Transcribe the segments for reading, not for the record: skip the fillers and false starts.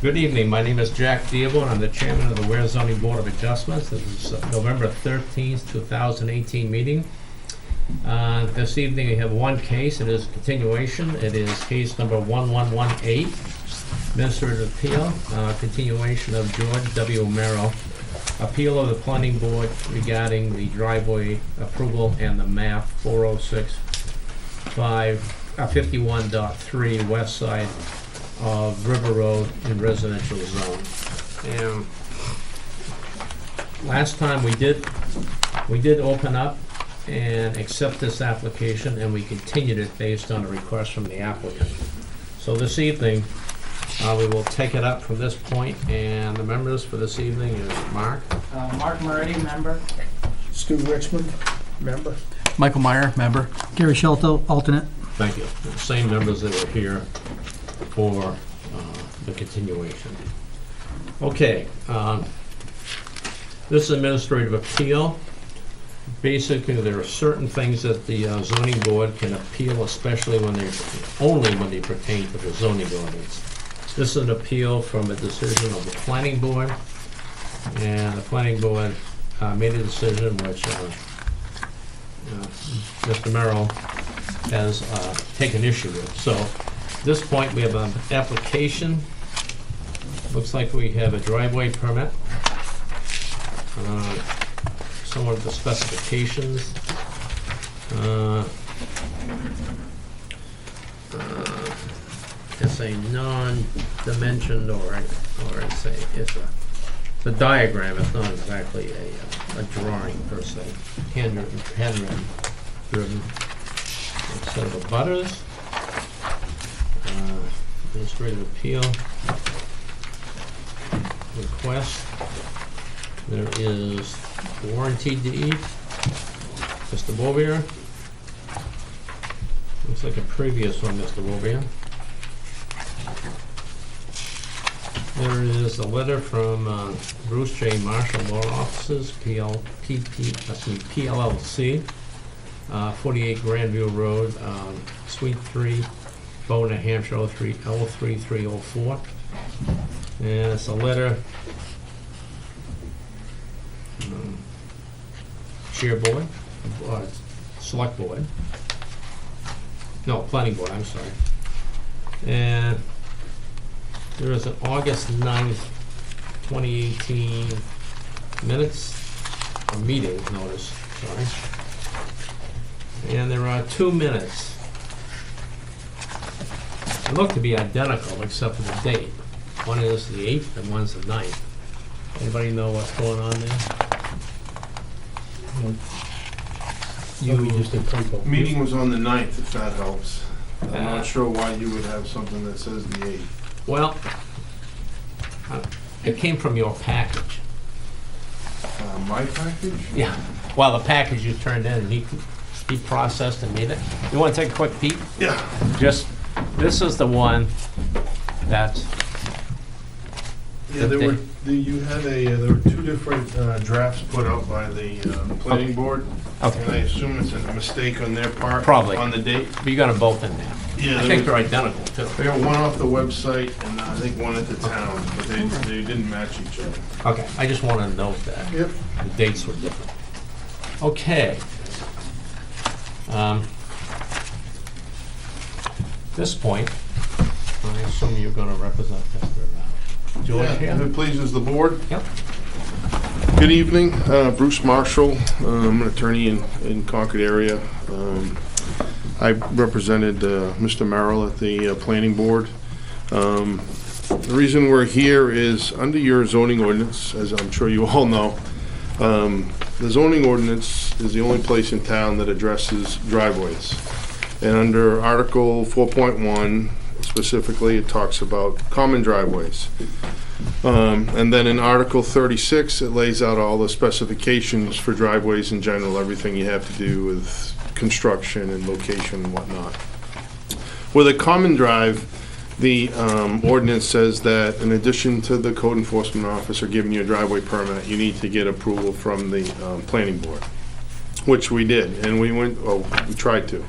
Good evening, my name is Jack Dearborn, I'm the chairman of the Weare Zoning Board of Adjustments. This is November 13th, 2018 meeting. This evening we have one case, it is a continuation. It is case number 1118, administrative appeal, continuation of George W. Merrill. Appeal of the planning board regarding the driveway approval and the map 51.3 west side of River Road in residential zone. And last time we did open up and accept this application, and we continued it based on a request from the applicant. So this evening, we will take it up from this point, and the members for this evening is Mark. Mark Moretti, member. Stu Richmond, member. Michael Meyer, member. Gary Shelto, alternate. Thank you. The same members that were here for the continuation. Okay, this is administrative appeal. Basically, there are certain things that the zoning board can appeal, especially only when they pertain to the zoning ordinance. This is an appeal from a decision of the planning board, and the planning board made a decision which Mr. Merrill has taken issue with. So at this point, we have an application. Looks like we have a driveway permit. Some of the specifications. It's a non-dimensioned, or it's the diagram is not exactly a drawing per se. Handwritten driven. Set of abutters. Administrative appeal request. There is warranty deed. Mr. Weare. Looks like a previous one, Mr. Weare. There is a letter from Bruce J. Marshall Law Offices, PLLC, 48 Grandview Road, Suite 3, Bow, New Hampshire, 03304. And it's a letter, chair board, select board. No, planning board, I'm sorry. And there is an August 9th, 2018 minutes, or meeting notice, sorry. And there are 2 minutes. They look to be identical except for the date. One is the 8th and one's the 9th. Anybody know what's going on there? Meeting was on the 9th, if that helps. I'm not sure why you would have something that says the 8th. Well, it came from your package. My package? Yeah. Well, the package you turned in, and he processed and made it. You want to take a quick peek? Yeah. This is the one that's. Yeah, there were 2 different drafts put out by the planning board. Okay. And I assume it's a mistake on their part. Probably. On the date. But you got them both in there. Yeah. I think they're identical too. They got one off the website and I think one at the town, but they didn't match each other. Okay, I just want to note that. Yep. The dates were different. Okay. This point, I assume you're going to represent Mr. George here? If it pleases the board. Yep. Good evening, Bruce Marshall. I'm an attorney in Concord area. I represented Mr. Merrill at the planning board. The reason we're here is under your zoning ordinance, as I'm sure you all know, the zoning ordinance is the only place in town that addresses driveways. And under Article 4.1, specifically, it talks about common driveways. And then in Article 36, it lays out all the specifications for driveways in general, everything you have to do with construction and location and whatnot. With a common drive, the ordinance says that in addition to the code enforcement officer giving you a driveway permit, you need to get approval from the planning board, which we did, and we tried to.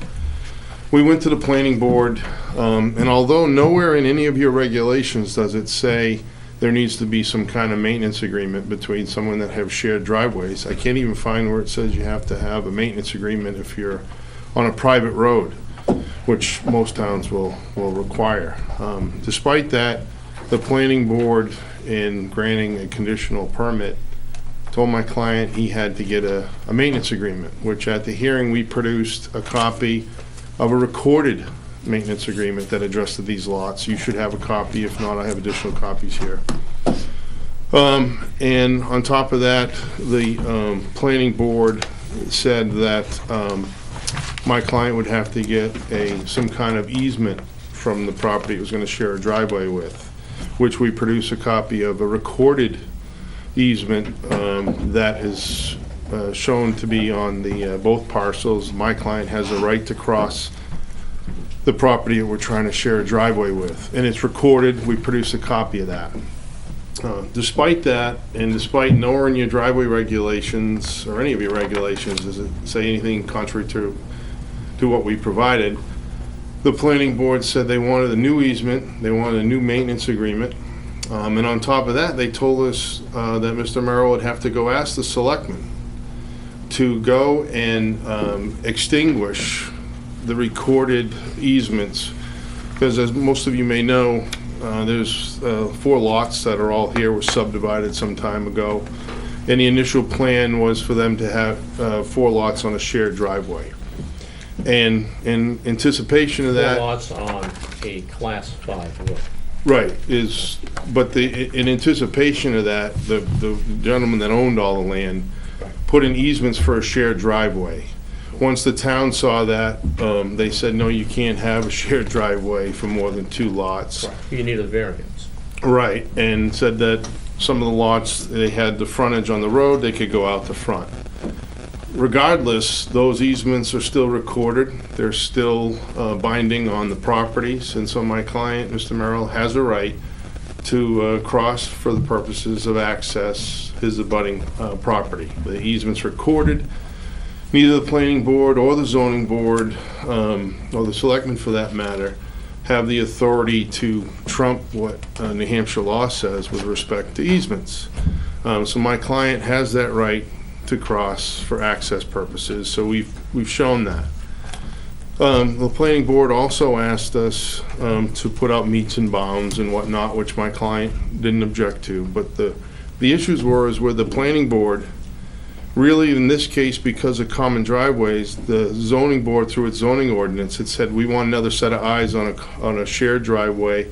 we went to the planning board, and although nowhere in any of your regulations does it say there needs to be some kind of maintenance agreement between someone that have shared driveways, I can't even find where it says you have to have a maintenance agreement if you're on a private road, which most towns will require. Despite that, the planning board, in granting a conditional permit, told my client he had to get a maintenance agreement, which at the hearing we produced a copy of a recorded maintenance agreement that addressed these lots. You should have a copy. If not, I have additional copies here. And on top of that, the planning board said that my client would have to get some kind of easement from the property it was going to share a driveway with, which we produce a copy of a recorded easement that is shown to be on the both parcels. My client has a right to cross the property that we're trying to share a driveway with, and it's recorded. We produce a copy of that. Despite that, and despite nowhere in your driveway regulations or any of your regulations does it say anything contrary to what we provided, the planning board said they wanted a new easement, they wanted a new maintenance agreement, and on top of that, they told us that Mr. Merrill would have to go ask the selectmen to go and extinguish the recorded easements, because as most of you may know, there's 4 lots that are all here, were subdivided some time ago, and the initial plan was for them to have 4 lots on a shared driveway. And in anticipation of that, 4 lots on a class 5 road. right, but in anticipation of that, the gentleman that owned all the land put in easements for a shared driveway. Once the town saw that, they said, no, you can't have a shared driveway for more than 2 lots. You need a variance. Right, and said that some of the lots, they had the frontage on the road, they could go out the front. Regardless, those easements are still recorded. They're still binding on the properties, and so my client, Mr. Merrill, has a right to cross for the purposes of access his abutting property. The easement's recorded. Neither the planning board or the zoning board, or the selectmen for that matter, have the authority to trump what New Hampshire law says with respect to easements. So my client has that right to cross for access purposes, so we've shown that. The planning board also asked us to put out meets and bounds and whatnot, which my client didn't object to, but the issues were with the planning board. Really, in this case, because of common driveways, the zoning board, through its zoning ordinance, had said we want another set of eyes on a shared driveway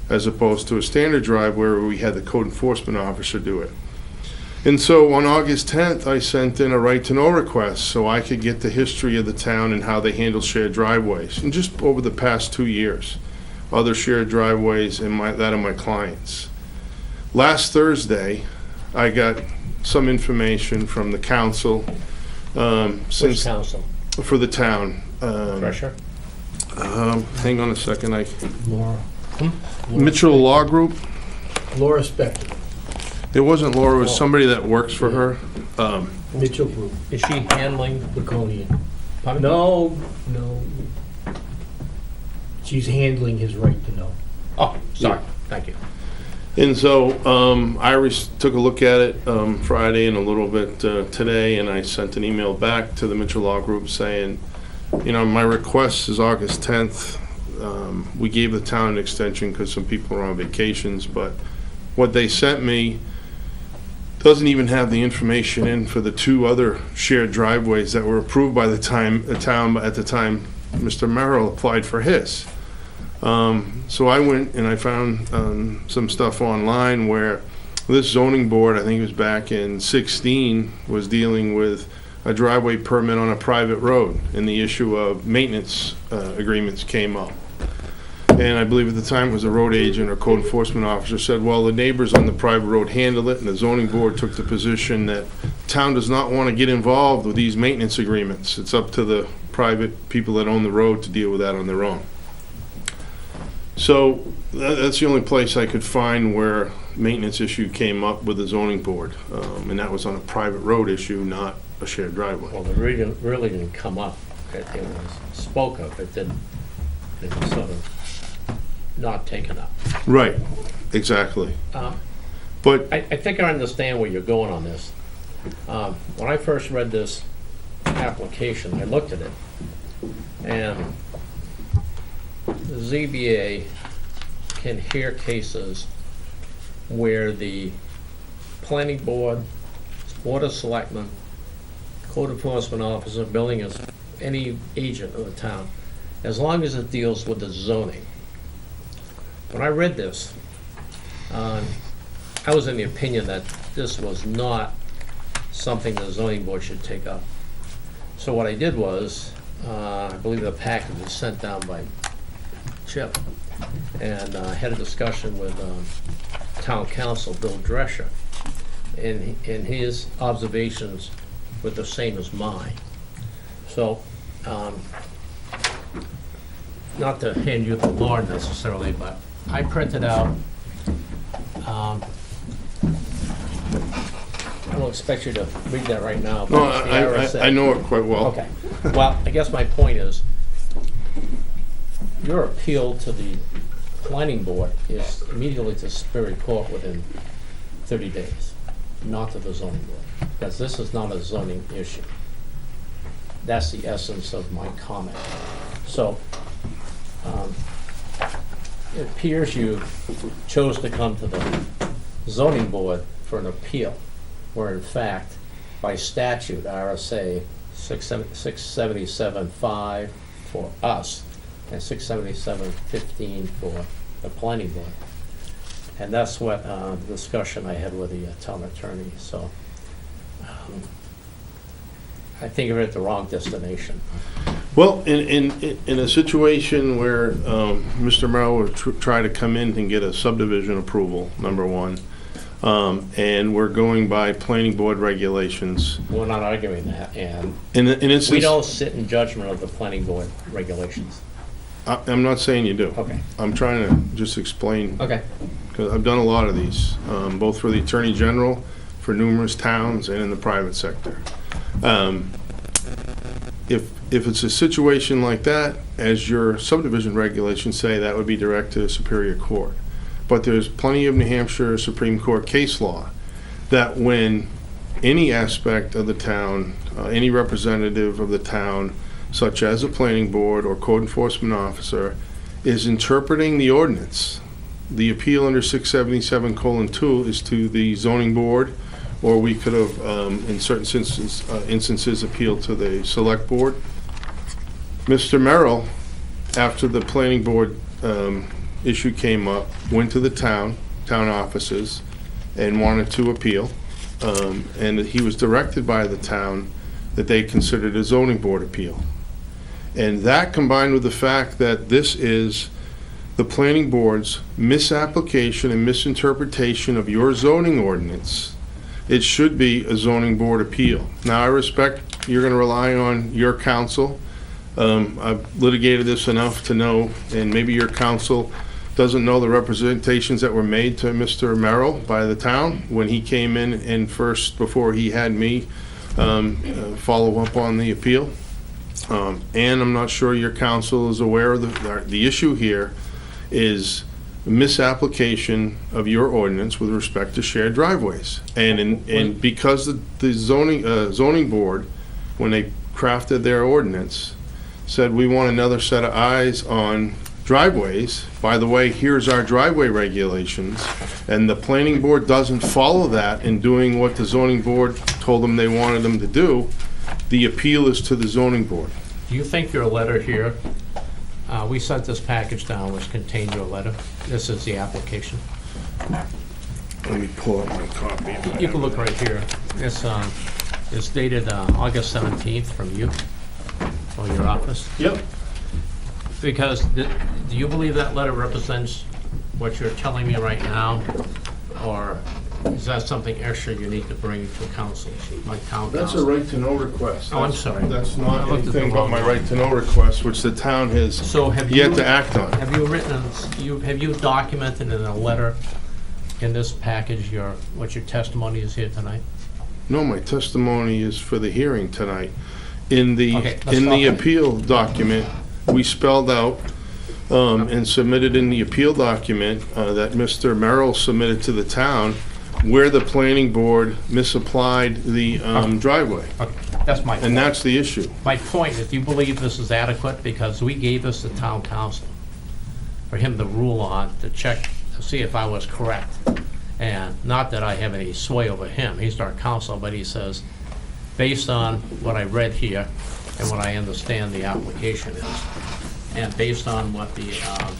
as opposed to a standard driveway where we had the code enforcement officer do it. And so on August 10th, I sent in a right-to-know request so I could get the history of the town and how they handle shared driveways. And just over the past 2 years, other shared driveways and that of my clients. Last Thursday, I got some information from the council. Which council? For the town. Pressure? Hang on a second. Laura. Mitchell Law Group. Laura Spector, It wasn't Laura, it was somebody that works for her. Mitchell Group. Is she handling? Laconian. Pardon? No. She's handling his right to know. Oh, sorry. Thank you. And so Iris took a look at it Friday and a little bit today, and I sent an email back to the Mitchell Law Group saying, my request is August 10th. We gave the town an extension because some people are on vacations, but what they sent me doesn't even have the information in for the 2 other shared driveways that were approved by the town at the time Mr. Merrill applied for his. So I went and I found some stuff online where this zoning board, I think it was back in 16, was dealing with a driveway permit on a private road, and the issue of maintenance agreements came up. And I believe at the time it was a road agent or code enforcement officer said, well, the neighbors on the private road handle it, and the zoning board took the position that town does not want to get involved with these maintenance agreements. It's up to the private people that own the road to deal with that on their own. So that's the only place I could find where maintenance issue came up with the zoning board, and that was on a private road issue, not a shared driveway. Well, it really didn't come up it was spoke of, it was sort of not taken up. Right, exactly. Um, But, I think I understand where you're going on this. When I first read this application, I looked at it, and the ZBA can hear cases where the planning board, board of selectmen, code enforcement officer, building is any agent of the town, as long as it deals with the zoning. When I read this, I was in the opinion that this was not something the zoning board should take up. So what I did was, I believe the package was sent down by Chip, and had a discussion with town council, Bill Drescher, and his observations were the same as mine. So, not to hand you the law necessarily, but I printed out, I don't expect you to read that right now, no, but it's the RSA. I know it quite well. Okay, well, I guess my point is, your appeal to the planning board is immediately to Superior Court within 30 days, not to the zoning board, because this is not a zoning issue. That's the essence of my comment. So, it appears you chose to come to the zoning board for an appeal, where in fact, by statute, RSA 677.5 for us, and 677.15 for the planning board. And that's what the discussion I had with the town attorney, so I think you're at the wrong destination. Well, in a situation where Mr. Merrill would try to come in and get a subdivision approval, number one, and we're going by planning board regulations. We're not arguing that, and In instance, we don't sit in judgment of the planning board regulations. I'm not saying you do. Okay. I'm trying to just explain, Okay. because I've done a lot of these, both for the Attorney General, for numerous towns, and in the private sector. If it's a situation like that, as your subdivision regulations say, that would be direct to Superior Court. But there's plenty of New Hampshire Supreme Court case law that when any aspect of the town, any representative of the town, such as a planning board or code enforcement officer, is interpreting the ordinance, the appeal under 677:2 is to the zoning board, or we could have, in certain instances, appealed to the select board. Mr. Merrill, after the planning board issue came up, went to the town offices, and wanted to appeal. And he was directed by the town that they considered a zoning board appeal. And that, combined with the fact that this is the planning board's misapplication and misinterpretation of your zoning ordinance, it should be a zoning board appeal. Now, I respect you're going to rely on your counsel. I've litigated this enough to know, and maybe your counsel doesn't know the representations that were made to Mr. Merrill by the town when he came in and first, before he had me follow up on the appeal. And I'm not sure your counsel is aware of the issue here is misapplication of your ordinance with respect to shared driveways. And because the zoning board, when they crafted their ordinance, said we want another set of eyes on driveways, by the way, here's our driveway regulations, and the planning board doesn't follow that in doing what the zoning board told them they wanted them to do, the appeal is to the zoning board. Do you think your letter here, we sent this package down which contained your letter. This is the application. Let me pull up my copy. You can look right here. It's dated August 17th from you, or your office. Yep. Because, do you believe that letter represents what you're telling me right now? Or is that something extra you need to bring to council, like town council? That's a right to know request. Oh, I'm sorry. That's I not looked at the anything but wrong my one. right to know request, which the town has So have you... yet to act on. Have you written, have you documented in a letter in this package what your testimony is here tonight? No, my testimony is for the hearing tonight. In the, Okay, let's in the talk. appeal document, we spelled out and submitted in the appeal document that Mr. Merrill submitted to the town where the planning board misapplied the driveway. Okay, that's my And point. that's the issue. My point, if you believe this is adequate, because we gave this to town council for him to rule on, to check, to see if I was correct. And not that I have any sway over him, he's our counsel, but he says, based on what I read here and what I understand the application is, and based on what the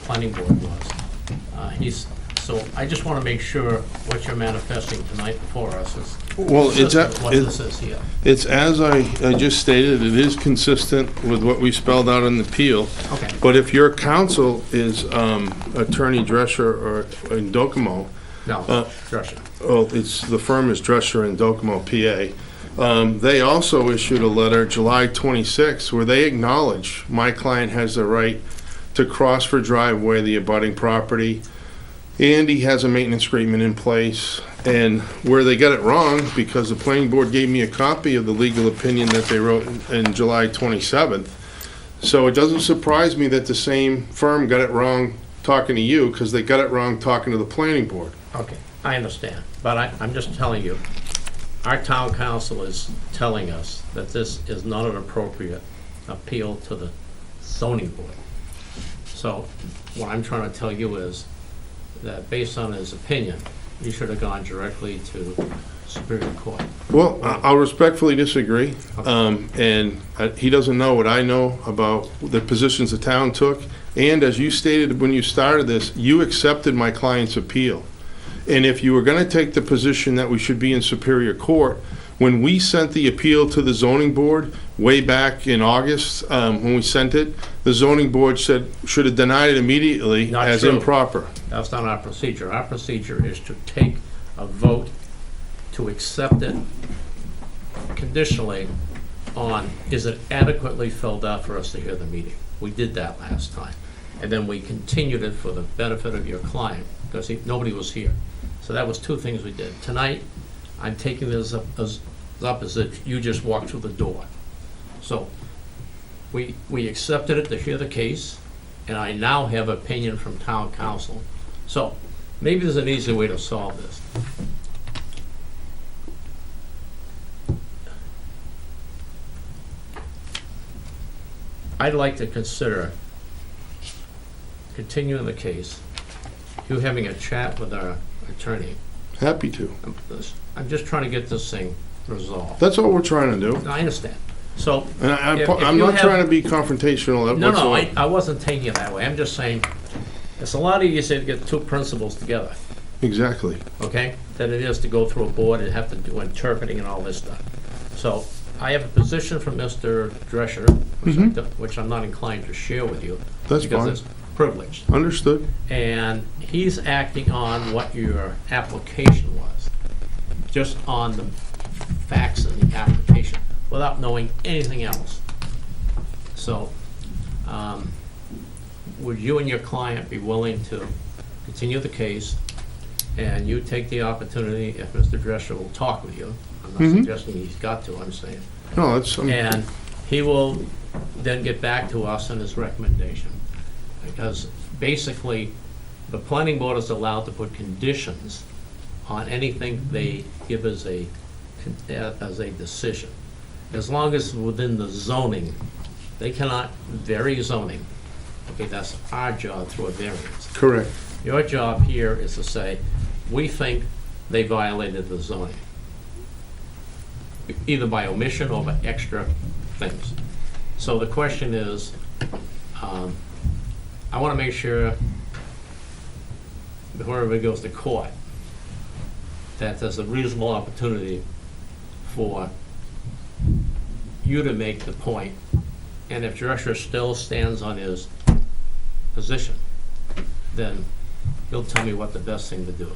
planning board was, so I just want to make sure what you're manifesting tonight before us is Well, consistent with what this is here. It's as I just stated, it is consistent with what we spelled out in the appeal. Okay. But if your counsel is Attorney Drescher or in Docomo, No, Joshua. well, the firm is Drescher and Docomo, PA. They also issued a letter July 26 where they acknowledge my client has the right to cross for driveway the abutting property, and he has a maintenance agreement in place. And where they got it wrong, because the planning board gave me a copy of the legal opinion that they wrote in July 27th. So it doesn't surprise me that the same firm got it wrong talking to you, because they got it wrong talking to the planning board. Okay, I understand, but I'm just telling you, our town council is telling us that this is not an appropriate appeal to the zoning board. So what I'm trying to tell you is that based on his opinion, you should have gone directly to Superior Court. Well, I'll respectfully disagree. And he doesn't know what I know about the positions the town took. And as you stated when you started this, you accepted my client's appeal. And if you were going to take the position that we should be in Superior Court, when we sent the appeal to the zoning board way back in August, when we sent it, the zoning board said should have denied it immediately Not as true. improper. That's not our procedure. Our procedure is to take a vote to accept it conditionally on, is it adequately filled out for us to hear the meeting? We did that last time. And then we continued it for the benefit of your client, because nobody was here. So that was two things we did. Tonight, I'm taking this up as if you just walked through the door. So we accepted it to hear the case, and I now have opinion from town council. So maybe there's an easy way to solve this. I'd like to consider continuing the case, you having a chat with our attorney. Happy to. I'm just trying to get this thing resolved. That's all we're trying to do. I understand. So, And If I'm you not have- trying to be confrontational no, whatsoever. I wasn't taking it that way. I'm just saying, it's a lot easier to get two principles together, Exactly. okay, than it is to go through a board and have to do interpreting and all this stuff. So, I have a position from Mr. Drescher, which I'm not inclined to share with you. That's because fine. it's privileged. Understood. And he's acting on what your application was, just on the facts of the application, without knowing anything else. So, would you and your client be willing to continue the case, and you take the opportunity, if Mr. Drescher will talk with you, I'm not suggesting he's got to, I'm saying, No, that's, and he will then get back to us on his recommendation. Because basically, the planning board is allowed to put conditions on anything they give as a decision. As long as within the zoning, they cannot vary zoning. Okay, that's our job through a variance. correct. Your job here is to say, we think they violated the zoning, either by omission or by extra things. So the question is, I want to make sure before everybody goes to court, that there's a reasonable opportunity for you to make the point. And if Drescher still stands on his position, then he'll tell me what the best thing to do.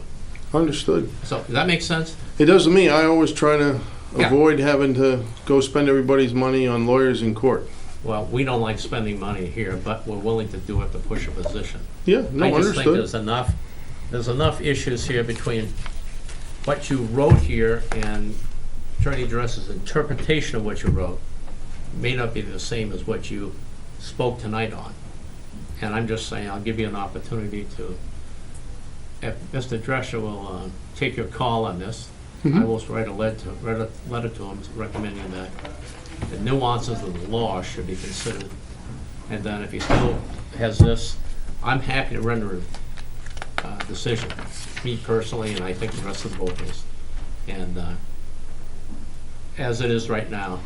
Understood. So, does that make sense? It does to me. I always try to Yeah. avoid having to go spend everybody's money on lawyers in court. Well, we don't like spending money here, but we're willing to do it to push a position. Yeah, no, I just think understood. there's enough issues here between what you wrote here and Attorney Dresser's interpretation of what you wrote, may not be the same as what you spoke tonight on. And I'm just saying, I'll give you an opportunity to, if Mr. Drescher will take your call on this, I will write a letter to him recommending that the nuances of the law should be considered. And then if he still has this, I'm happy to render a decision, me personally, and I think the rest of the board is. And as it is right now,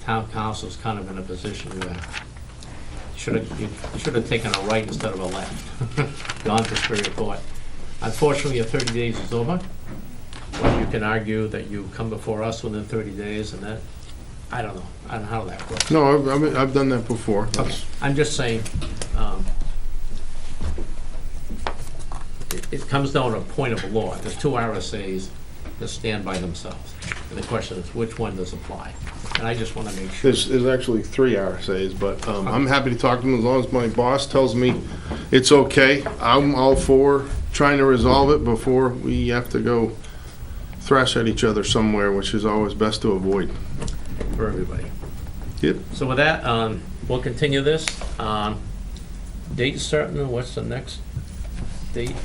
town council's kind of in a position where you should have taken a right instead of a left, gone to Superior Court. Unfortunately, your 30 days is over. But you can argue that you come before us within 30 days, and that, I don't know how that works. No, I've done that before. Okay, I'm just saying, it comes down to a point of law. There's two RSAs that stand by themselves. And the question is, which one does apply? And I just want to make sure. There's actually 3 RSAs, but I'm happy to talk to them as long as my boss tells me it's okay. I'm all for trying to resolve it before we have to go thrash at each other somewhere, which is always best to avoid. For everybody. Yep. So with that, we'll continue this. Date certain, what's the next date?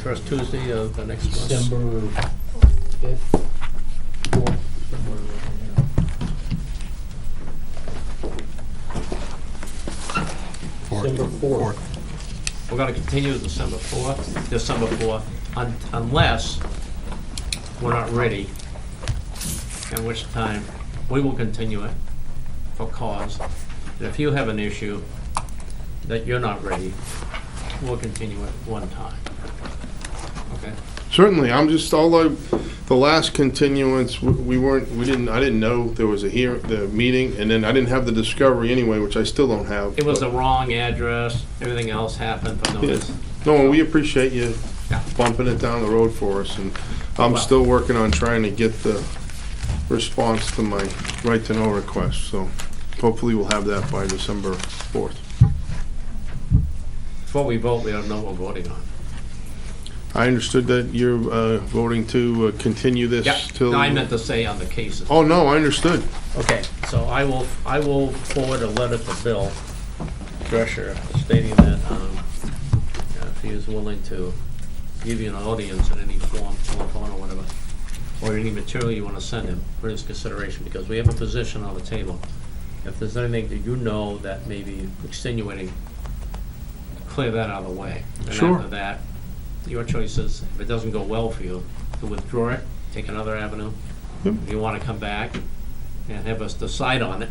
First Tuesday of the next month? December 5th, 4th, somewhere around there. December 4th. We're gonna continue December 4th, unless we're not ready, in which time we will continue it for cause. And if you have an issue that you're not ready, we'll continue it one time. Okay? Certainly, I'm just, the last continuance, I didn't know there was the meeting, and then I didn't have the discovery anyway, which I still don't have. It was the wrong address, everything else happened, but no, Yes. No, and we appreciate you Yeah. bumping it down the road for us, and I'm Well- still working on trying to get the response to my right-to-know request, so hopefully we'll have that by December 4th. before we vote, we don't know what we're voting on. I understood that you're voting to continue this Yeah, till... no, I meant to say on the cases. Oh, no, I understood. Okay, so I will forward a letter to Bill Drescher stating that if he is willing to give you an audience in any form, telephone or whatever, or any material you want to send him for his consideration, because we have a position on the table. If there's anything that you know that may be extenuating, clear that out of the way. And Sure. after that, your choice is, if it doesn't go well for you, to withdraw it, take another avenue. Yep. If you want to come back and have us decide on it,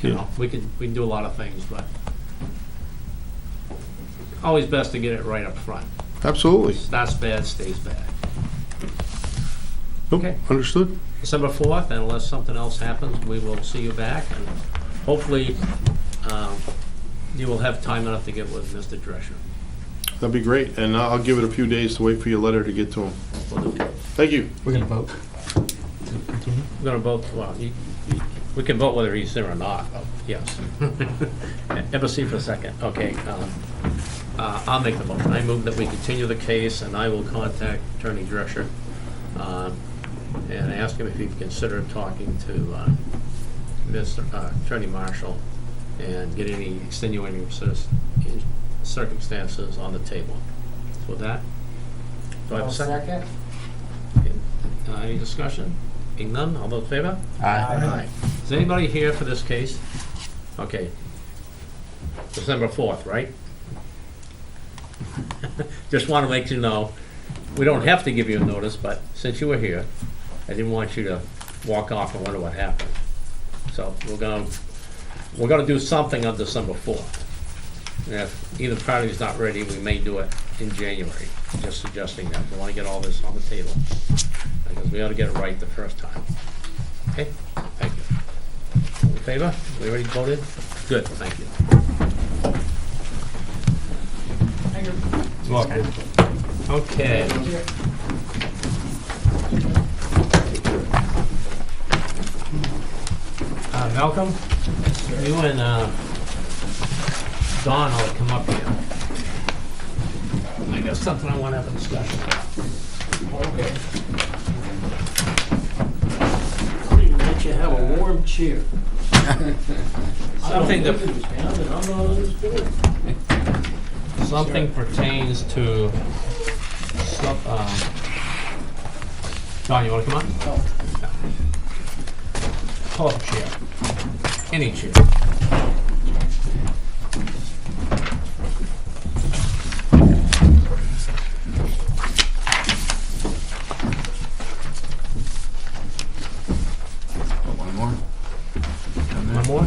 you know, we can do a lot of things, but always best to get it right up front. Absolutely. Starts bad, stays bad. Nope, Okay. understood. December 4th, and unless something else happens, we will see you back, and hopefully you will have time enough to get with Mr. Drescher. That'd be great, and I'll give it a few days to wait for your letter to get to him. We'll do. Thank you. We're going to vote. We're gonna vote, well, we can vote whether he's there or not, oh, yes. Embassy for a second, okay. I'll make the motion. I move that we continue the case, and I will contact Attorney Drescher and ask him if he'd consider talking to Mr. Attorney Marshall and get any extenuating circumstances on the table. So with that, do I have a second? Any discussion? Being none, all those in favor? Aye. Is anybody here for this case? Okay. December 4th, right? Just want to make you know, we don't have to give you a notice, but since you were here, I didn't want you to walk off and wonder what happened. So we're gonna do something on December 4th. And if either party's not ready, we may do it in January. Just suggesting that. We want to get all this on the table, because we ought to get it right the first time. Okay? Thank you. All in favor? We already voted? Good, thank you. Thank you. Welcome. Okay. Malcolm, you and Don will come up here. I got something I want to have a discussion about. Okay. should have a warm chair. Something that, I'm not on this board. something pertains to, Don, you wanna come on? No. Pull up a chair. Any chair. One more? One more?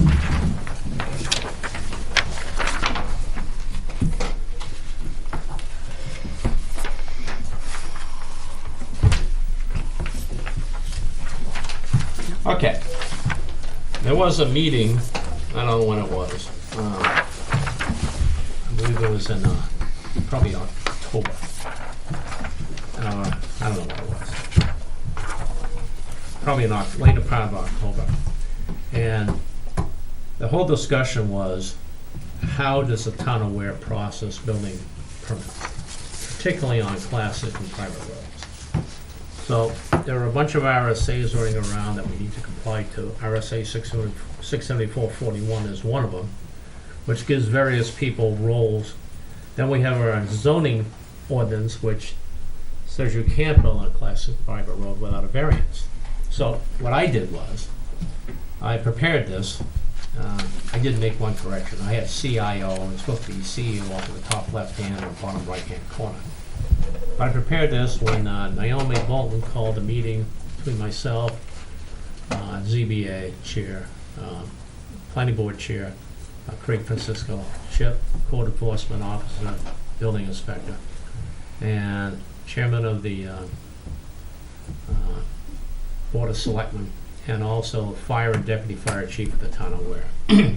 Okay. There was a meeting, I don't know when it was. I believe it was in, probably October. I don't know what it was. Probably in later part of October. And the whole discussion was, how does the town of Ware process building permits, particularly on classic and private roads? So there are a bunch of RSA's running around that we need to comply to. RSA 67441 is one of them, which gives various people roles. Then we have our zoning ordinance, which says you can't build on a classic private road without a variance. So what I did was, I prepared this. I did make one correction. I had CIO, and it's supposed to be CEO up in the top left-hand and bottom right-hand corner. But I prepared this when Naomi Bolton called a meeting between myself, ZBA chair, planning board chair, Craig Francisco, Chip, code enforcement officer, building inspector, and chairman of the board of selectmen, and also fire and deputy fire chief of the town of Ware.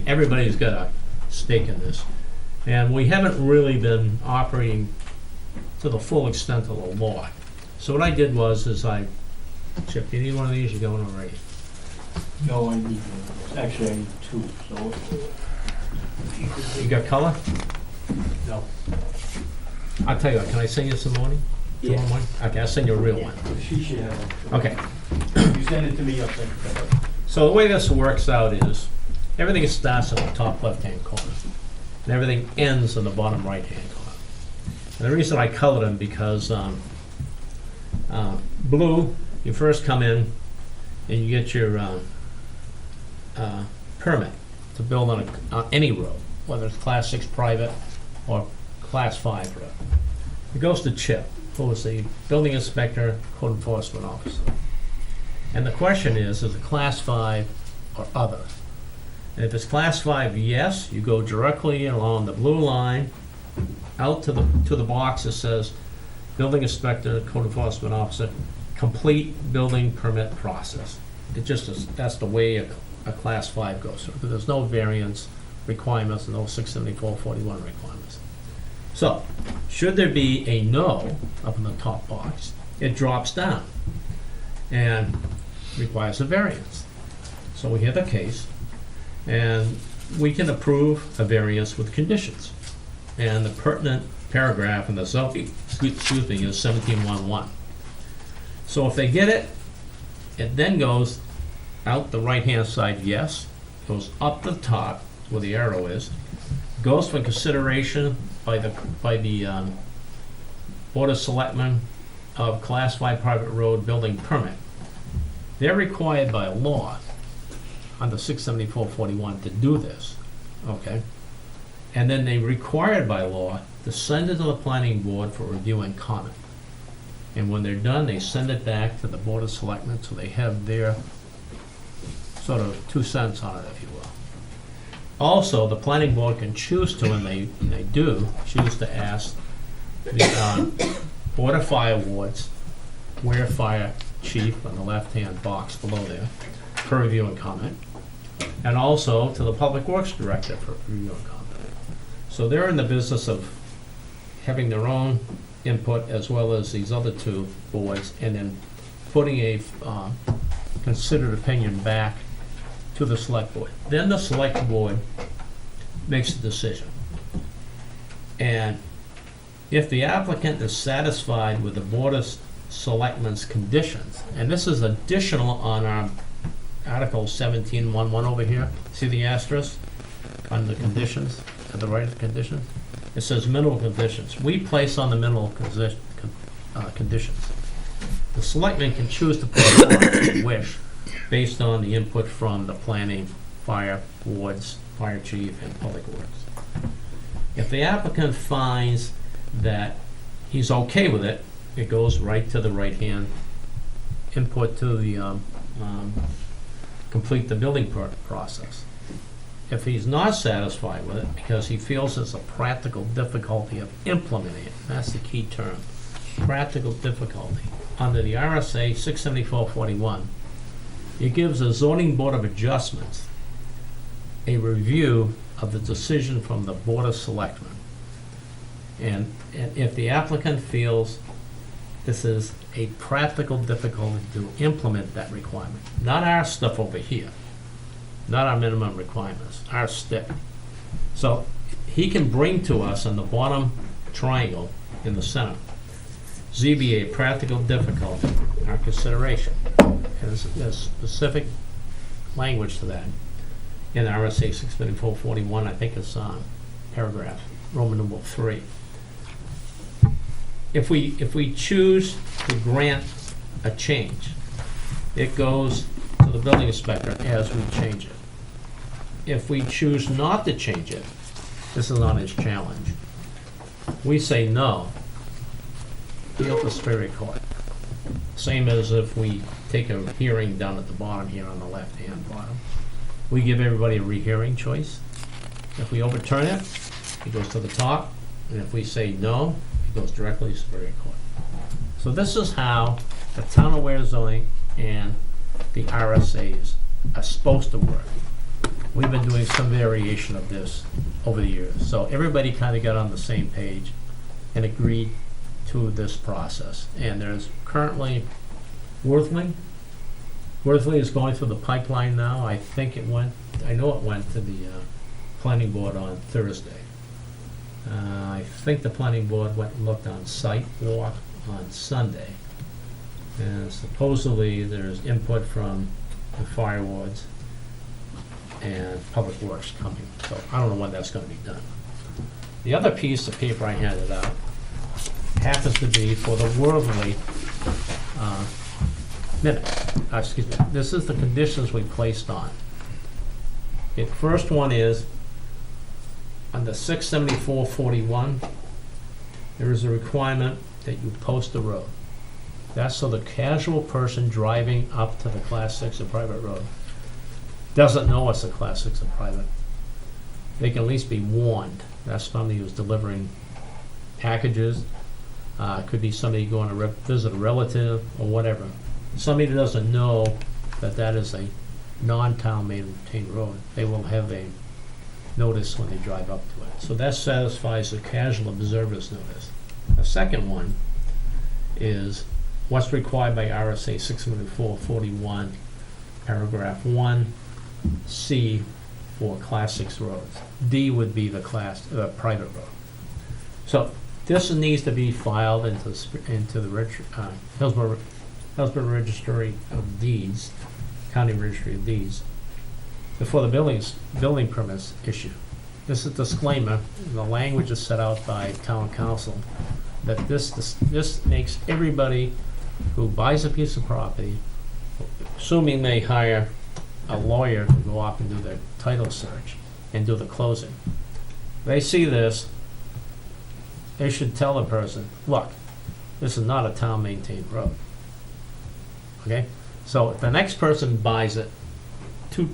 Everybody's got a stake in this. And we haven't really been operating to the full extent of the law. So what I did was, Chip, you need one of these? You're going already. No, I need one. Actually, I need two, so. You got color? No. I'll tell you what, can I send you some morning? Yeah. Tomorrow morning? Okay, I'll send you a real one. She should have one. Okay. You send it to me, I'll send it to her. So the way this works out is, everything starts in the top left-hand corner, and everything ends in the bottom right-hand corner. And the reason I colored them because blue, you first come in and you get your permit to build on any road, whether it's Class 6 private or Class 5 road. It goes to Chip, who is the building inspector, code enforcement officer. And the question is it Class 5 or other? And if it's Class 5, yes, you go directly along the blue line out to the box that says building inspector, code enforcement officer, complete building permit process. It just is, that's the way a Class 5 goes through, because there's no variance requirements, no 67441 requirements. So, should there be a no up in the top box, it drops down and requires a variance. So we have a case, and we can approve a variance with conditions. And the pertinent paragraph in the zoning, excuse me, is 1711. So if they get it, it then goes out the right-hand side, yes, goes up the top where the arrow is, goes for consideration by the Board of Selectmen of Class 5 private road building permit. They're required by law under 67441 to do this, okay? And then they're required by law to send it to the planning board for review and comment. And when they're done, they send it back to the Board of Selectmen, so they have their sort of 2 cents on it, if you will. Also, the planning board can choose to, and they do, choose to ask the Board of Fire Wards, Ware Fire Chief on the left-hand box below there, for review and comment, and also to the Public Works Director for review and comment. So they're in the business of having their own input as well as these other 2 boards, and then putting a considered opinion back to the select board. Then the select board makes a decision. And if the applicant is satisfied with the Board of Selectmen's conditions, and this is additional on our Article 17.11 over here. See the asterisk on the conditions, to the right of the conditions? It says minimal conditions. We place on the minimal conditions. The selectmen can choose to put it on if they wish, based on the input from the planning, fire wards, fire chief, and public works. If the applicant finds that he's okay with it, it goes right to the right-hand input to the, complete the building process. If he's not satisfied with it, because he feels there's a practical difficulty of implementing it, that's the key term, practical difficulty, under the RSA 674-41, it gives the zoning board of adjustments a review of the decision from the Board of Selectmen. And if the applicant feels this is a practical difficulty to implement that requirement, not our stuff over here, not our minimum requirements, our stick. So he can bring to us in the bottom triangle in the center, ZBA practical difficulty, our consideration. And there's specific language to that. In RSA 654-41, I think it's paragraph, Roman numeral 3. If we choose to grant a change, it goes to the building inspector as we change it. If we choose not to change it, this is on his challenge, we say no, appeal to Superior Court. Same as if we take a hearing down at the bottom here on the left-hand bottom. We give everybody a rehearing choice. If we overturn it, it goes to the top, and if we say no, it goes directly to Superior Court. So this is how the town of Weare zoning and the RSAs are supposed to work. We've been doing some variation of this over the years, so everybody kind of got on the same page and agreed to this process. And there's currently Worthling is going through the pipeline now. I know it went to the planning board on Thursday. I think the planning board went and looked on site walk on Sunday. And supposedly there's input from the fire wards and public works coming. So I don't know when that's gonna be done. The other piece of paper I handed out happens to be for the Worthly excuse me, this is the conditions we placed on. The first one is, under 674-41, there is a requirement that you post the road. That's so the casual person driving up to the Class 6 or private road doesn't know it's a Class 6 or private. They can at least be warned. That's somebody who's delivering packages. Could be somebody going to visit a relative or whatever. Somebody that doesn't know that that is a non-town maintained road, they will have a notice when they drive up to it. So that satisfies the casual observer's notice. The second one is what's required by RSA 674-41, paragraph 1C for Class 6 roads. D would be the private road. So this needs to be filed into the Hillsborough Registry of Deeds, County Registry of Deeds, before the building permits issue. This is a disclaimer. The language is set out by town council that this makes everybody who buys a piece of property, assuming they hire a lawyer to go off and do their title search and do the closing. They see this, they should tell the person, look, this is not a town maintained road. Okay? So if the next person buys it, two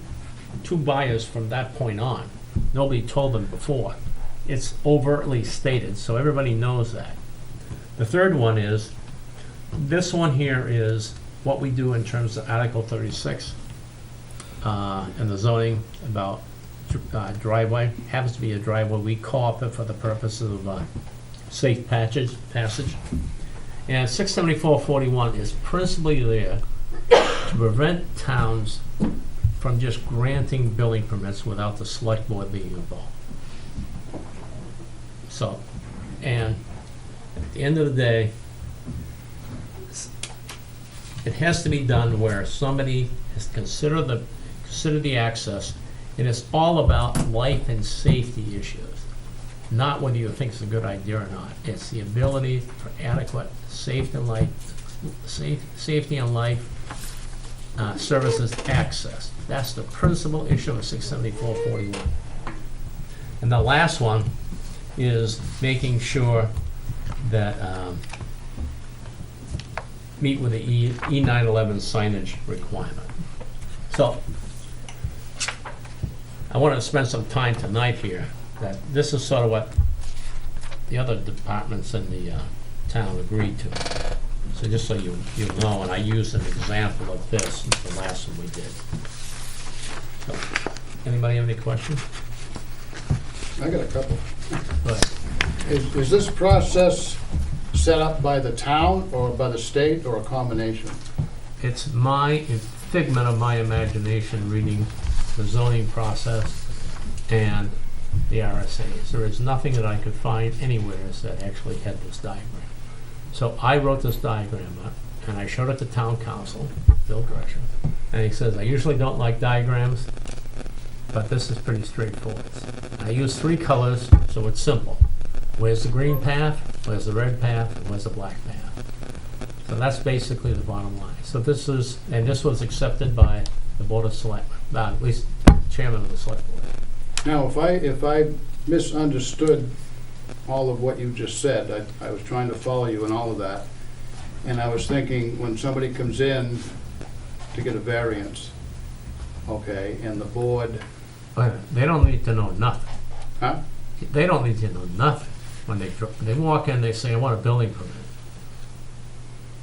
buyers from that point on, nobody told them before. It's overtly stated, so everybody knows that. The third one is, this one here is what we do in terms of Article 36 and the zoning about driveway. Happens to be a driveway, we co-op it for the purposes of safe passage. And 674-41 is principally there to prevent towns from just granting building permits without the select board being involved. So, and at the end of the day, it has to be done where somebody has considered the access, and it's all about life and safety issues, not whether you think it's a good idea or not. It's the ability for adequate safety and life services access. That's the principal issue of 674-41. And the last one is making sure that meet with the E911 signage requirement. So I want to spend some time tonight here, that this is sort of what the other departments in the town agreed to. So just so you know, and I used an example of this in the last one we did. So, anybody have any questions? I got a couple. Go ahead. Is this process set up by the town or by the state or a combination? It's a figment of my imagination reading the zoning process and the RSA's. There is nothing that I could find anywhere that actually had this diagram. So I wrote this diagram up, and I showed it to town council, Bill Gresham, and he says, I usually don't like diagrams, but this is pretty straightforward. I use 3 colors, so it's simple. Where's the green path, where's the red path, and where's the black path? So that's basically the bottom line. So this was accepted by the Board of Selectmen, at least the chairman of the Select Board. Now, if I misunderstood all of what you just said, I was trying to follow you in all of that, and I was thinking, when somebody comes in to get a variance, okay, and the board, They don't need to know nothing. huh? They don't need to know nothing. When they walk in, they say, I want a building permit.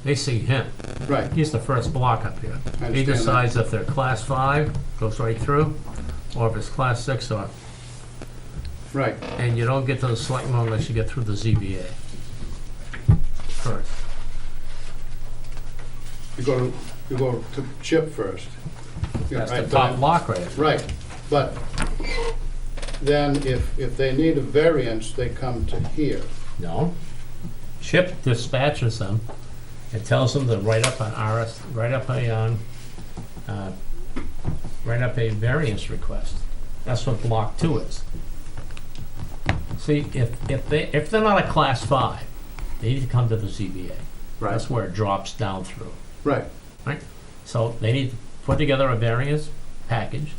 They see him. Right, He's the first block up here. I He understand that. decides if they're class 5, goes right through, or if it's class 6, or, right, and you don't get to the selectmen unless you get through the ZBA first. you go to Chip first. Yeah, That's right, the but top block right there. Right, but then if they need a variance, they come to here. No. Chip dispatches them and tells them to write up a variance request. That's what block 2 is. See, if they're not a class 5, they need to come to the ZBA. Right. That's where it drops down through. Right, Right? So they need to put together a variance package,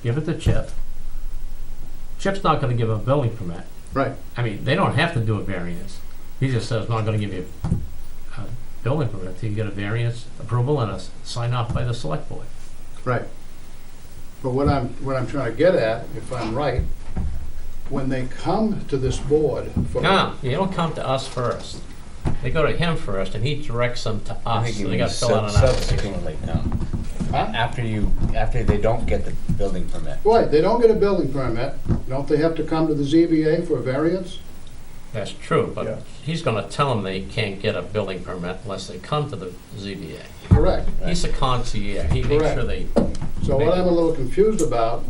give it to Chip. Chip's not gonna give a building permit. right, I mean, they don't have to do a variance. He just says, I'm not gonna give you a building permit till you get a variance approval and a sign off by the select board. right. But what I'm trying to get at, if I'm right, when they come to this board for. No, you don't come to us first. They go to him first and he directs them to I us. think So you they mean gotta fill out an application. subsequently, no. Huh? After they don't get the building permit. Right, they don't get a building permit, don't they have to come to the ZBA for a variance? That's true, Yeah. but he's gonna tell them they can't get a building permit unless they come to the ZBA. Correct. He's a concierge. He makes Correct. sure they, So what I'm a little confused about,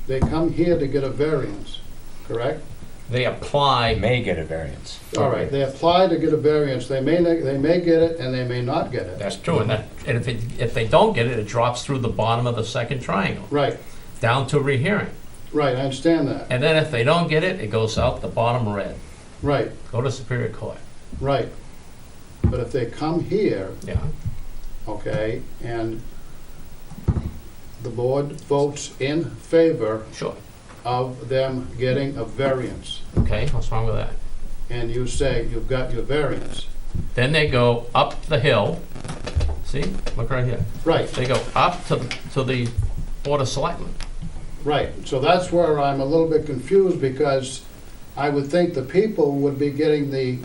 they come here to get a variance, correct? they apply. May get a variance. All right, they apply to get a variance, they may get it and they may not get it. That's true, and if they don't get it, it drops through the bottom of the second triangle, Right, down to rehearing. right, I understand that, And then if they don't get it, it goes out the bottom red. right, Go to Superior Court. right. But if they come here, Yeah. okay, and the board votes in favor Sure. of them getting a variance, Okay, what's wrong with that? and you say you've got your variance, Then they go up the hill. See, look right here. right, They go up to the Board of Selectmen. right. So that's where I'm a little bit confused, because I would think the people would be getting the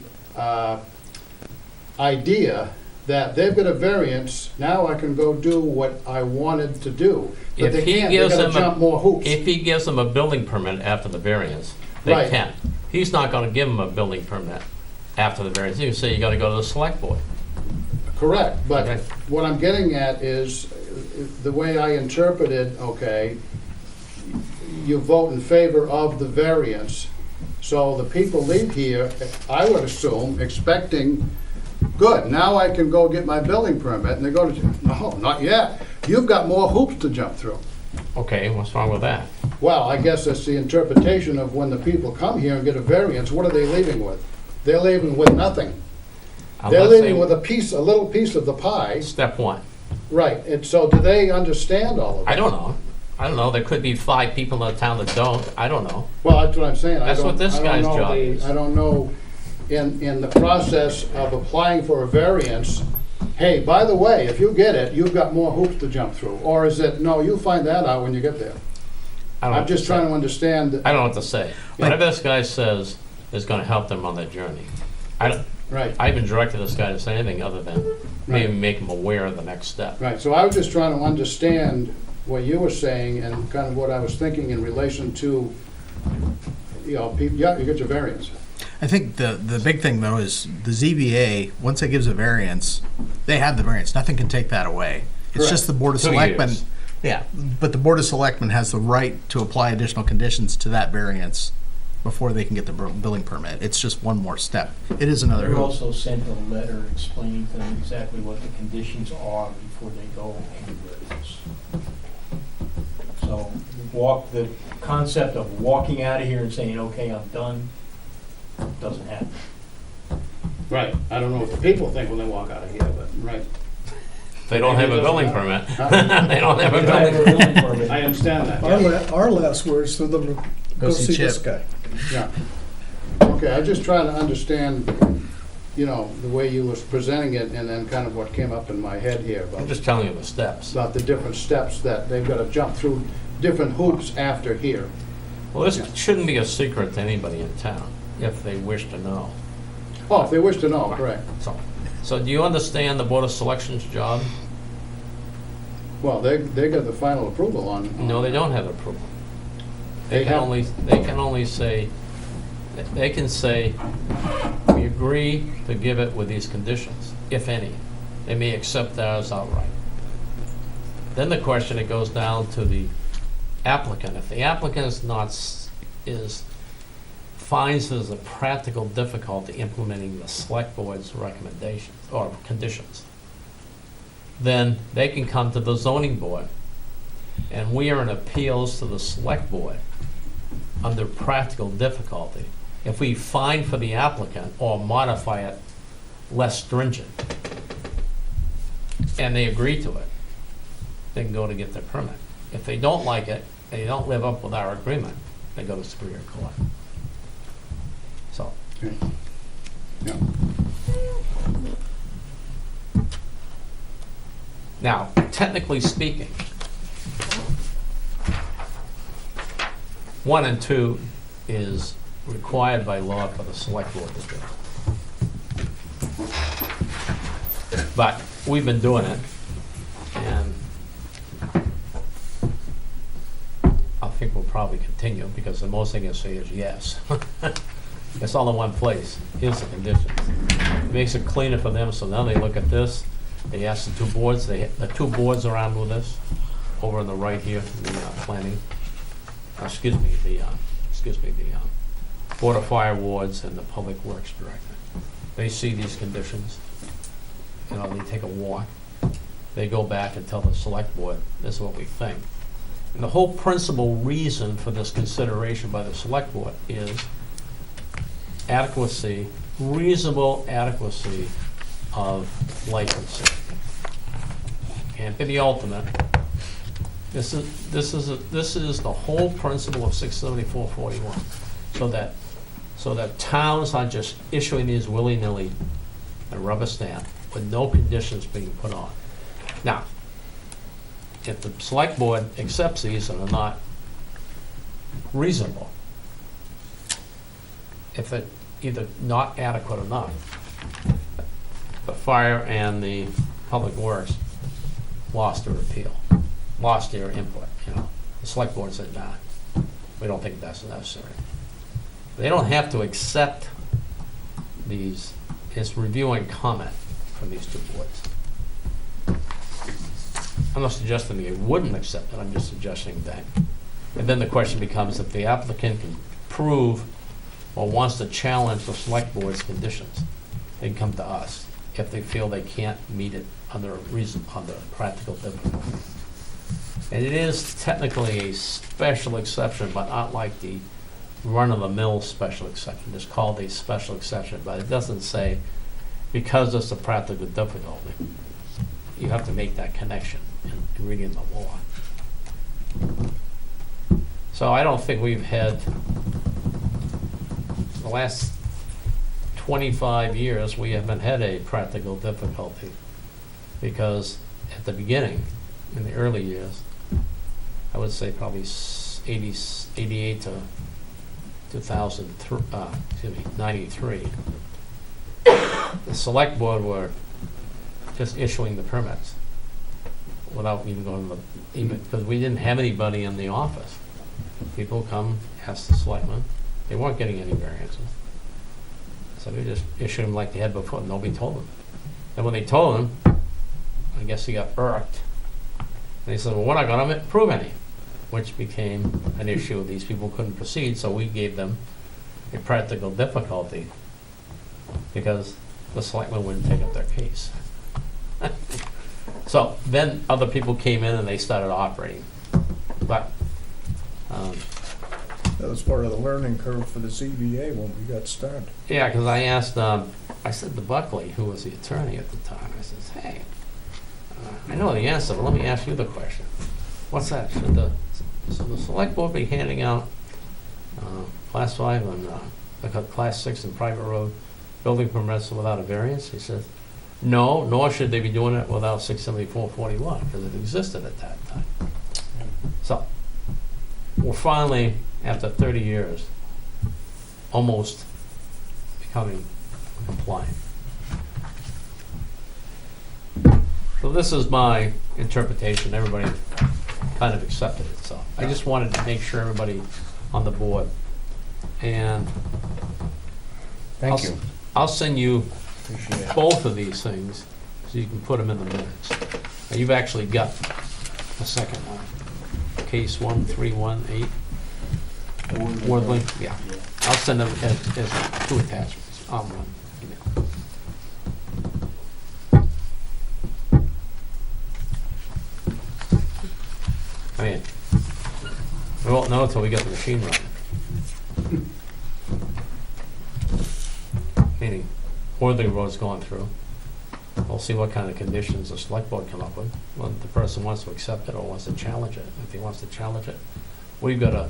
idea that they've got a variance, now I can go do what I wanted to do. But If they he can't, they gives gotta them a- jump more hoops. If he gives them a building permit after the variance, they Right. can. He's not gonna give them a building permit after the variance. He can say, you gotta go to the Select Board. Correct, but Okay. what I'm getting at is, the way I interpreted, okay, you vote in favor of the variance, so the people leave here, I would assume, expecting Good, now I can go get my building permit, and they go to, no, not yet. You've got more hoops to jump through. Okay, what's wrong with that? Well, I guess that's the interpretation of when the people come here and get a variance, what are they leaving with? They're leaving with nothing. They're Unless leaving they- with a little piece of the pie. Step one. Right, and so do they understand all of I that? don't know. I don't know. There could be 5 people in the town that don't. I don't know. Well, that's what I'm saying. That's what this guy's job is. I don't know, in the process of applying for a variance, hey, by the way, if you get it, you've got more hoops to jump through. Or is it, no, you'll find that out when you get there? I don't know I'm what just to trying say. to understand. I don't know what to say. Whatever this guy says is gonna help them on their journey. Right, I haven't directed this guy to say anything other than maybe Right. make him aware of the next step. right. So I was just trying to understand what you were saying and kind of what I was thinking in relation to, you know, people, yeah, you get your variance. I think the big thing though is the ZBA, once it gives a variance, they have the variance. Nothing can take that away. It's Correct. just the Board of 2 Selectmen. years. Yeah, but the Board of Selectmen has the right to apply additional conditions to that variance before they can get the building permit. It's just one more step. It is another We hoop. also sent a letter explaining to them exactly what the conditions are before they go anywhere else. So the concept of walking out of here and saying, okay, I'm done, doesn't happen. Right. I don't know what the people think when they walk out of here, but, right. If they don't have a building permit, they don't have a They don't have building. a building permit. I understand that. Our last words to them, go see this Chip. guy. Yeah. Okay, I just trying to understand, you know, the way you was presenting it and then kind of what came up in my head here I'm about, just telling you the steps. about the different steps that they've got to jump through, different hoops after here. Well, this shouldn't be a secret to anybody in town, if they wish to know. Oh, if they wish to know, correct. So do you understand the Board of Selection's job? Well, they got the final approval on. No, they don't have approval. They They can have- only say, they can say, we agree to give it with these conditions, if any. They may accept ours outright. Then the question, it goes down to the applicant. If the applicant finds there's a practical difficulty implementing the select board's recommendations or conditions, then they can come to the zoning board, and we are in appeals to the select board under practical difficulty. If we find for the applicant or modify it less stringent, and they agree to it, they can go to get their permit. If they don't like it, and they don't live up with our agreement, they go to Superior Court. So, Okay. Yeah. now, technically speaking, 1 and 2 is required by law for the select board to do. But we've been doing it, and I think we'll probably continue, because the most they can say is yes. It's all in one place. Here's the conditions. It makes it cleaner for them, so now they look at this, they ask the 2 boards, the 2 boards around with this, over on the right here, the planning, the Board of Fire Wards and the Public Works Director. They see these conditions, you know, they take a walk, they go back and tell the select board, this is what we think. And the whole principal reason for this consideration by the select board is adequacy, reasonable adequacy of licensing. And for the ultimate, this is the whole principle of 674-41, so that towns aren't just issuing these willy-nilly and rubber stamp with no conditions being put on. Now, if the select board accepts these and are not reasonable, if they're either not adequate enough, the fire and the public works lost their appeal, lost their input, you know. The select board said, nah, we don't think that's necessary. They don't have to accept these, it's review and comment from these 2 boards. I'm not suggesting they wouldn't accept it, I'm just suggesting that. And then the question becomes, if the applicant can prove or wants to challenge the select board's conditions, they can come to us. if they feel they can't meet it under practical difficulty. And it is technically a special exception, but not like the run-of-the-mill special exception. It's called a special exception, but it doesn't say because it's a practical difficulty. You have to make that connection in reading the law. So I don't think we've had, the last 25 years, we haven't had a practical difficulty, because at the beginning, in the early years, I would say probably 88 to 93, the select board were just issuing the permits without even going to even, because we didn't have anybody in the office. People come, ask the selectmen, they weren't getting any variances. So they just issued them like they had before, nobody told them. And when they told them, I guess he got irked. And they said, well, we're not gonna approve any, which became an issue. These people couldn't proceed, so we gave them a practical difficulty because the selectmen wouldn't take up their case. So then other people came in and they started operating. But, That was part of the learning curve for the CBA when we got started. yeah, because I asked, I said to Buckley, who was the attorney at the time, I says, hey, I know the answer, but let me ask you the question. What's that? Should the select board be handing out class 5 and class 6 and private road building permits without a variance? He says, no, nor should they be doing it without 674-41, because it existed at that time. So, we're finally, after 30 years, almost becoming compliant. So this is my interpretation. Everybody kind of accepted it, so I just wanted to make sure everybody on the board. And Thank you. I'll send you Appreciate it. both of these things so you can put them in the minutes. Now, you've actually got the second one, case 1318. Wordley, yeah. I'll send them as 2 attachments on one email. I mean, we won't know until we get the machine running. Meaning, Worthing Road's going through. We'll see what kind of conditions the select board come up with. Whether the person wants to accept it or wants to challenge it. If he wants to challenge it, we've got to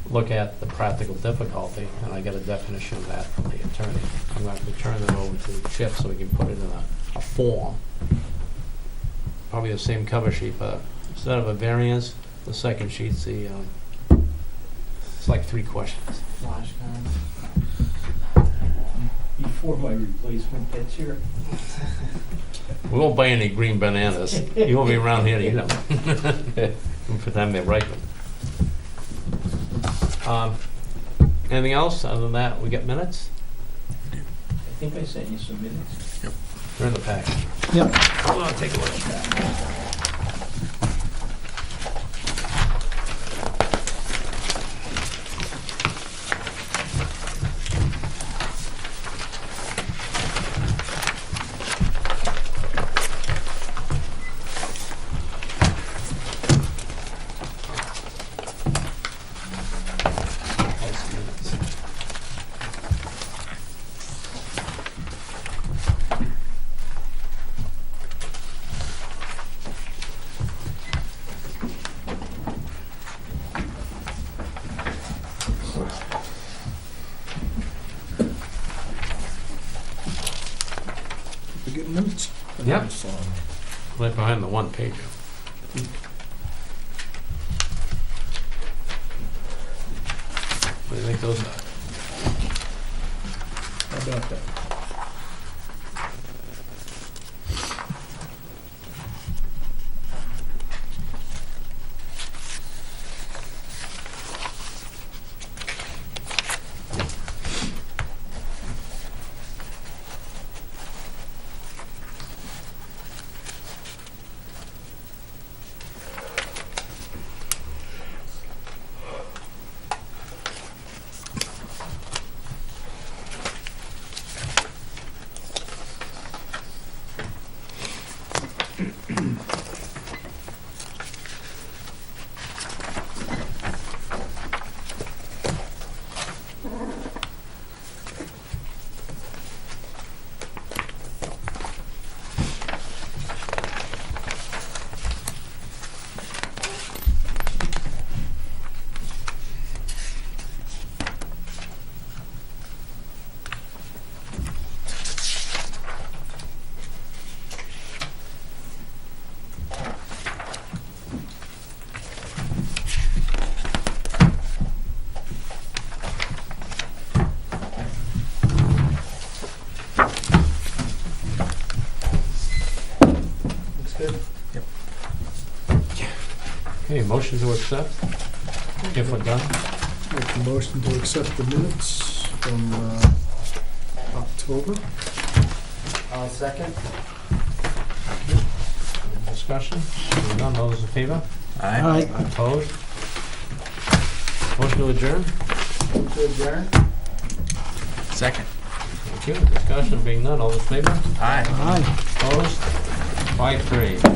look at the practical difficulty, and I get a definition of that from the attorney. I'm going to turn it over to Chip so we can put it in a form. Probably the same cover sheet, but instead of a variance, the second sheet's the, it's like 3 questions. Before my replacement gets here. We won't buy any green bananas. You won't be around here to eat them. For the time they ripen. Anything else? Other than that, we get minutes? I think I sent you some minutes. They're in the package. Yep. Hold on, take a look at that. We get minutes. Yep. Right behind the 1 pager. What do you think those are? How about that? Looks good. Okay, motion to accept, if we're done. Make the motion to accept the minutes from October. I'll second. Discussion, seeing none, all those in favor? Aye. Opposed? Motion to adjourn? To adjourn? Second. Thank you. Discussion being none, all those in favor? Aye. Opposed? 5-3.